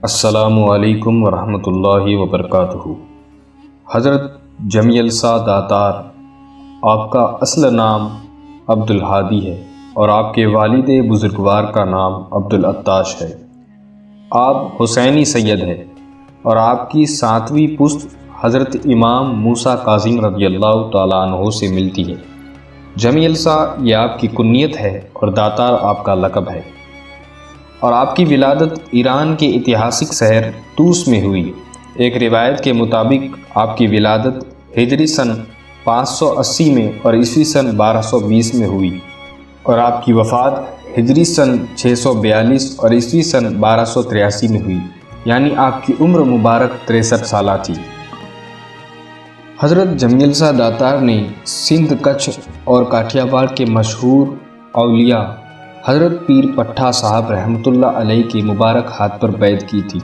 السلام علیکم ورحمۃ اللہ وبرکاتہ۔ حضرت جمی السا داتار، آپ کا اصل نام عبد الہادی ہے اور آپ کے والد بزرگوار کا نام عبد العطاش ہے۔ آپ حسینی سید ہیں اور آپ کی 7ویں پشت حضرت امام موسیٰ کاظم رضی اللہ تعالیٰ عنہ سے ملتی ہے۔ جمی السا یہ آپ کی کنیت ہے اور داتار آپ کا لقب ہے، اور آپ کی ولادت ایران کے اتہاسک شہر طوس میں ہوئی۔ ایک روایت کے مطابق آپ کی ولادت ہجری سن 580 میں اور عیسوی سن 1220 میں ہوئی، اور آپ کی وفات ہجری سن 642 اور عیسوی سن 1283 میں ہوئی، یعنی آپ کی عمر مبارک 63 سالہ تھی۔ حضرت جمی السا داتار نے سندھ، کچھ اور کاٹھیا واڑ کے مشہور اولیاء حضرت پیر پٹھا صاحب رحمۃ اللہ علیہ کے مبارک ہاتھ پر بیعت کی تھی۔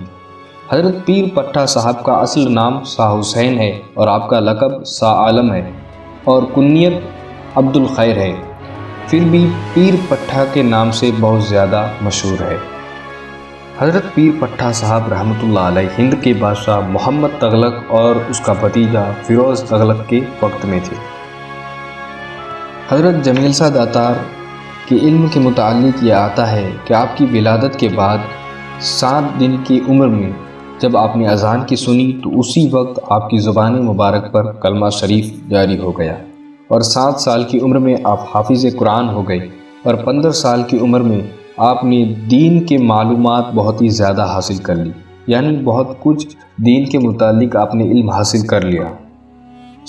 حضرت پیر پٹھا صاحب کا اصل نام شاہ حسین ہے اور آپ کا لقب شاہ عالم ہے اور کنیت عبد الخیر ہے، پھر بھی پیر پٹھا کے نام سے بہت زیادہ مشہور ہے۔ حضرت پیر پٹھا صاحب رحمۃ اللہ علیہ ہند کے بادشاہ محمد تغلق اور اس کا بھتیجا فیروز تغلق کے وقت میں تھے۔ حضرت جمی السا داتار کے علم کے متعلق یہ آتا ہے کہ آپ کی ولادت کے بعد 7 دن کی عمر میں جب آپ نے اذان کی سنی تو اسی وقت آپ کی زبان مبارک پر کلمہ شریف جاری ہو گیا، اور 7 سال کی عمر میں آپ حافظ قرآن ہو گئے، اور 15 سال کی عمر میں آپ نے دین کے معلومات بہت ہی زیادہ حاصل کر لی، یعنی بہت کچھ دین کے متعلق آپ نے علم حاصل کر لیا۔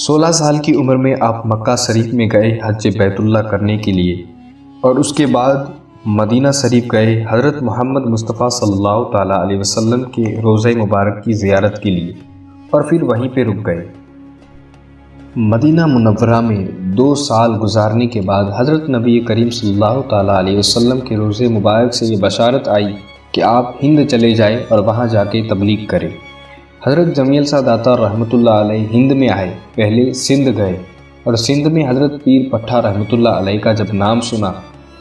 16 سال کی عمر میں آپ مکہ شریف میں گئے حج بیت اللہ کرنے کے لیے، اور اس کے بعد مدینہ شریف گئے حضرت محمد مصطفیٰ صلی اللہ تعالیٰ علیہ وسلم کے روضہ مبارک کی زیارت کے لیے، اور پھر وہیں پہ رک گئے۔ مدینہ منورہ میں 2 سال گزارنے کے بعد حضرت نبی کریم صلی اللہ تعالیٰ علیہ وسلم کے روضہ مبارک سے یہ بشارت آئی کہ آپ ہند چلے جائیں اور وہاں جا کے تبلیغ کریں۔ حضرت جمی السا داتار رحمۃ اللہ علیہ ہند میں آئے، پہلے سندھ گئے، اور سندھ میں حضرت پیر پٹھا رحمۃ اللہ علیہ کا جب نام سنا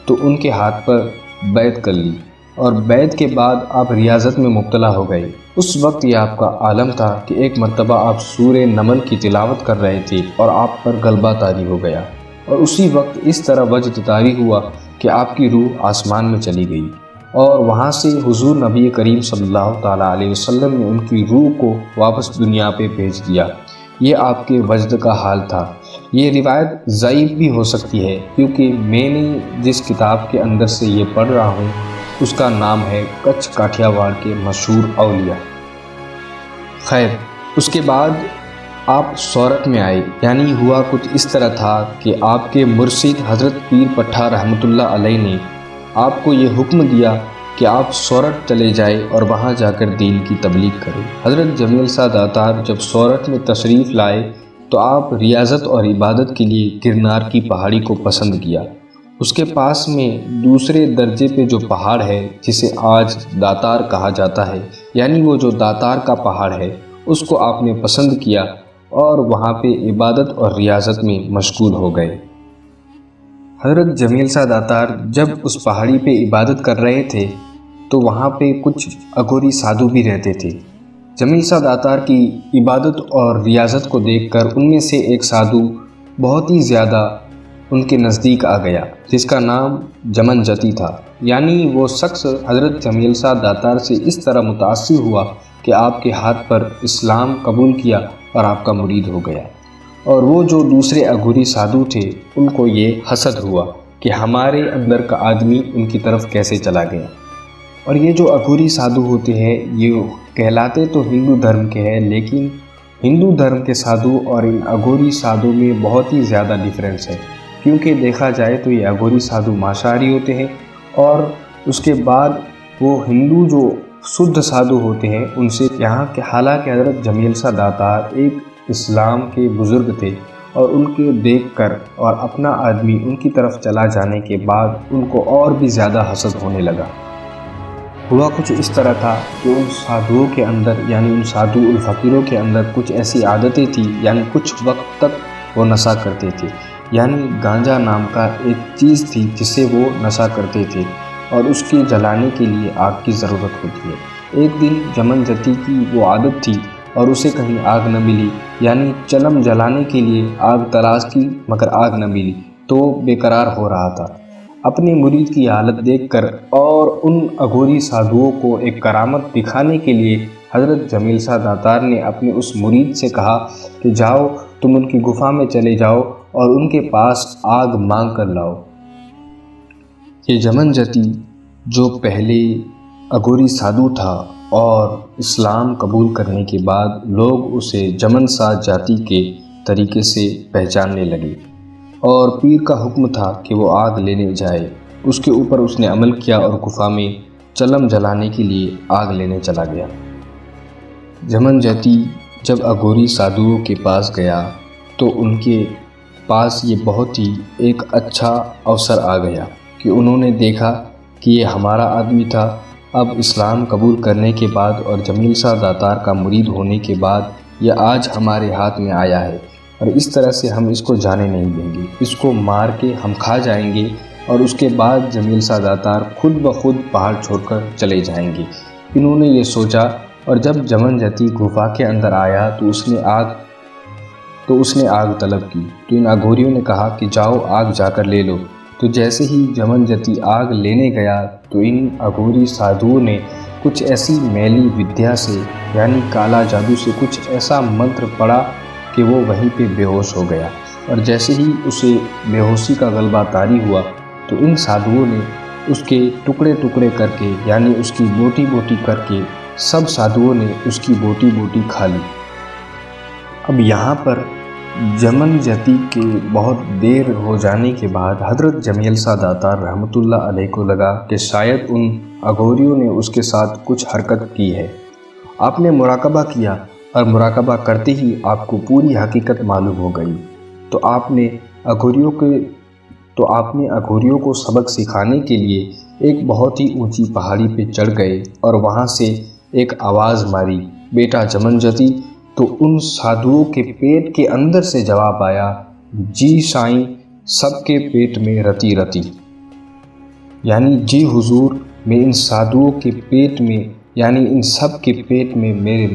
تو ان کے ہاتھ پر بیعت کر لی، اور بیعت کے بعد آپ ریاضت میں مبتلا ہو گئے۔ اس وقت یہ آپ کا عالم تھا کہ ایک مرتبہ آپ سورہ نمل کی تلاوت کر رہے تھے اور آپ پر غلبہ طاری ہو گیا، اور اسی وقت اس طرح وجد طاری ہوا کہ آپ کی روح آسمان میں چلی گئی، اور وہاں سے حضور نبی کریم صلی اللہ تعالیٰ علیہ وسلم نے ان کی روح کو واپس دنیا پہ بھیج دیا۔ یہ آپ کے وجد کا حال تھا۔ یہ روایت ضعیف بھی ہو سکتی ہے، کیونکہ میں نے جس کتاب کے اندر سے یہ پڑھ رہا ہوں اس کا نام ہے کچھ کاٹھیا واڑ کے مشہور اولیاء۔ خیر، اس کے بعد آپ سورت میں آئے، یعنی ہوا کچھ اس طرح تھا کہ آپ کے مرشد حضرت پیر پٹھا رحمۃ اللہ علیہ نے آپ کو یہ حکم دیا کہ آپ سورت چلے جائیں اور وہاں جا کر دین کی تبلیغ کریں۔ حضرت جمی السا داتار جب سورت میں تشریف لائے تو آپ ریاضت اور عبادت کے لیے گرنار کی پہاڑی کو پسند کیا۔ اس کے پاس میں دوسرے درجے پہ جو پہاڑ ہے جسے آج داتار کہا جاتا ہے، یعنی وہ جو داتار کا پہاڑ ہے، اس کو آپ نے پسند کیا اور وہاں پہ عبادت اور ریاضت میں مشغول ہو گئے۔ حضرت جمی السا داتار جب اس پہاڑی پہ عبادت کر رہے تھے تو وہاں پہ کچھ اگوری سادھو بھی رہتے تھے۔ جمی السا داتار کی عبادت اور ریاضت کو دیکھ کر ان میں سے ایک سادھو بہت ہی زیادہ ان کے نزدیک آ گیا، جس کا نام جمن جتی تھا، یعنی وہ شخص حضرت جمی السا داتار سے اس طرح متاثر ہوا کہ آپ کے ہاتھ پر اسلام قبول کیا اور آپ کا مرید ہو گیا۔ اور وہ جو دوسرے اگوری سادھو تھے ان کو یہ حسد ہوا کہ ہمارے اندر کا آدمی ان کی طرف کیسے چلا گیا۔ اور یہ جو اگوری سادھو ہوتے ہیں یہ کہلاتے تو ہندو دھرم کے ہیں، لیکن ہندو دھرم کے سادھو اور ان اگوری سادھو میں بہت ہی زیادہ ڈیفرنس ہے، کیونکہ دیکھا جائے تو یہ اگوری سادھو ماساہاری ہوتے ہیں، اور اس کے بعد وہ ہندو جو شدھ سادھو ہوتے ہیں ان سے یہاں کے، حالانکہ حضرت جمی السا داتار ایک اسلام کے بزرگ تھے، اور ان کے دیکھ کر اور اپنا آدمی ان کی طرف چلا جانے کے بعد ان کو اور بھی زیادہ حسد ہونے لگا۔ ہوا کچھ اس طرح تھا کہ ان سادھوؤں کے اندر، یعنی ان سادھو الفقیروں کے اندر کچھ ایسی عادتیں تھیں، یعنی کچھ وقت تک وہ نشہ کرتے تھے، یعنی گانجا نام کا ایک چیز تھی جسے وہ نشہ کرتے تھے، اور اس کے جلانے کے لیے آگ کی ضرورت ہوتی ہے۔ ایک دن جمن جتی کی وہ عادت تھی اور اسے کہیں آگ نہ ملی، یعنی چلم جلانے کے لیے آگ تلاش کی مگر آگ نہ ملی تو بے قرار ہو رہا تھا۔ اپنے مرید کی حالت دیکھ کر اور ان اگوری سادھوؤں کو ایک کرامت دکھانے کے لیے حضرت جمیل شاہ داتار نے اپنے اس مرید سے کہا کہ جاؤ تم ان کی گفا میں چلے جاؤ اور ان کے پاس آگ مانگ کر لاؤ۔ یہ جمن جتی جو پہلے اگوری سادھو تھا اور اسلام قبول کرنے کے بعد لوگ اسے جمن شاہ جاتی کے طریقے سے پہچاننے لگے، اور پیر کا حکم تھا کہ وہ آگ لینے جائے۔ اس کے اوپر اس نے عمل کیا اور گفا میں چلم جلانے کے لیے آگ لینے چلا گیا۔ جمن جتی جب اگوری سادھوؤں کے پاس گیا تو ان کے پاس یہ بہت ہی ایک اچھا اوسر آ گیا کہ انہوں نے دیکھا کہ یہ ہمارا آدمی تھا، اب اسلام قبول کرنے کے بعد اور جمیل شاہ داتار کا مرید ہونے کے بعد یہ آج ہمارے ہاتھ میں آیا ہے، اور اس طرح سے ہم اس کو جانے نہیں دیں گے، اس کو مار کے ہم کھا جائیں گے۔ اور اس کے بعد جمیل شاہ داتار خود بخود پہاڑ چھوڑ کر چلے جائیں گے۔ انہوں نے یہ سوچا، اور جب جمن جتی گفا کے اندر آیا تو اس نے آگ طلب کی، تو ان اگوریوں نے کہا کہ جاؤ آگ جا کر لے لو۔ تو جیسے ہی جمن جتی آگ لینے گیا تو ان اگوری سادھوؤں نے کچھ ایسی میلی ودیا سے یعنی کالا جادو سے کچھ ایسا منتر پڑھا کہ وہ وہیں پہ بے ہوش ہو گیا، اور جیسے ہی اسے بے ہوشی کا غلبہ طاری ہوا تو ان سادھوؤں نے اس کے ٹکڑے ٹکڑے کر کے یعنی اس کی بوٹی بوٹی کر کے سب سادھوؤں نے اس کی بوٹی بوٹی کھا لی۔ اب یہاں پر جمن جتی کے بہت دیر ہو جانے کے بعد حضرت جمیل شاہ داتار رحمۃ اللہ علیہ کو لگا کہ شاید ان اگوریوں نے اس کے ساتھ کچھ حرکت کی ہے۔ آپ نے مراقبہ کیا اور مراقبہ کرتے ہی آپ کو پوری حقیقت معلوم ہو گئی، تو آپ نے اگوریوں کو سبق سکھانے کے لیے ایک بہت ہی اونچی پہاڑی پہ چڑھ گئے اور وہاں سے ایک آواز ماری، بیٹا جمن جتی۔ تو ان سادھوؤں کے پیٹ کے اندر سے جواب آیا، جی سائیں، سب کے پیٹ میں رتی رتی، یعنی جی حضور، میں ان سادھوؤں کے پیٹ میں یعنی ان سب کے پیٹ میں میرے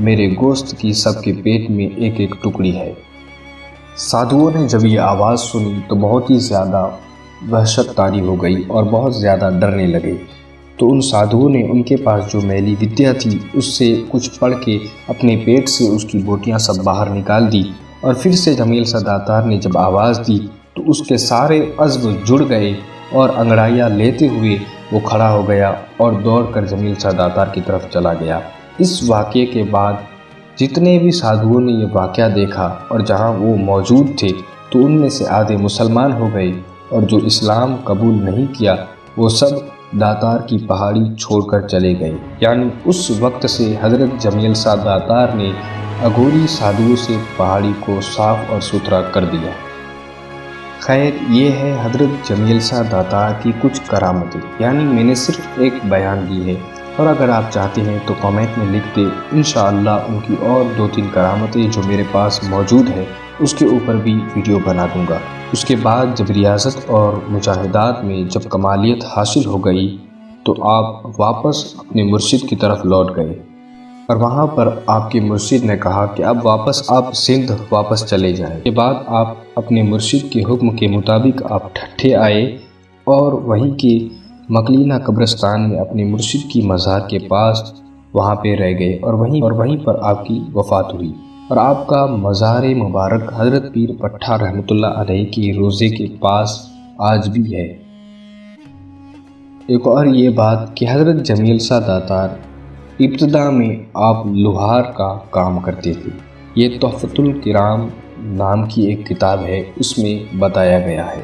میرے گوشت کی سب کے پیٹ میں ایک ایک ٹکڑی ہے۔ سادھوؤں نے جب یہ آواز سنی تو بہت ہی زیادہ وحشت طاری ہو گئی اور بہت زیادہ ڈرنے لگے۔ تو ان سادھوؤں نے ان کے پاس جو میلی ودیا تھی اس سے کچھ پڑھ کے اپنے پیٹ سے اس کی بوٹیاں سب باہر نکال دی، اور پھر سے جمیل شاہ داتار نے جب آواز دی تو اس کے سارے عضو جڑ گئے اور انگڑائیاں لیتے ہوئے وہ کھڑا ہو گیا اور دوڑ کر جمیل شاہ داتار کی طرف چلا گیا۔ اس واقعے کے بعد جتنے بھی سادھوؤں نے یہ واقعہ دیکھا اور جہاں وہ موجود تھے تو ان میں سے آدھے مسلمان ہو گئے، اور جو اسلام قبول نہیں کیا وہ سب داتار کی پہاڑی چھوڑ کر چلے گئے۔ یعنی اس وقت سے حضرت جمیل شاہ داتار نے اگوری سادھوؤں سے پہاڑی کو صاف اور ستھرا کر دیا۔ خیر، یہ ہے حضرت جمیل شاہ داتار کی کچھ کرامتیں، یعنی میں نے صرف ایک بیان دی ہے، اور اگر آپ چاہتے ہیں تو کامنٹ میں لکھ دیں، انشاءاللہ ان کی اور 2-3 کرامتیں جو میرے پاس موجود ہیں اس کے اوپر بھی ویڈیو بنا دوں گا۔ اس کے بعد جب ریاضت اور مجاہدات میں جب کمالیت حاصل ہو گئی تو آپ واپس اپنے مرشد کی طرف لوٹ گئے، اور وہاں پر آپ کے مرشد نے کہا کہ اب واپس آپ سندھ واپس چلے جائیں۔ اس کے بعد آپ اپنے مرشد کے حکم کے مطابق آپ ٹھٹھے آئے اور وہیں کے مکلینہ قبرستان میں اپنے مرشد کی مزار کے پاس وہاں پہ رہ گئے، اور وہیں پر آپ کی وفات ہوئی، اور آپ کا مزار مبارک حضرت پیر پٹھہ رحمۃ اللہ علیہ کے روضے کے پاس آج بھی ہے۔ ایک اور یہ بات کہ حضرت جمیل شاہ داتار ابتدا میں آپ لوہار کا کام کرتے تھے۔ یہ تحفۃ الکرام نام کی ایک کتاب ہے، اس میں بتایا گیا ہے۔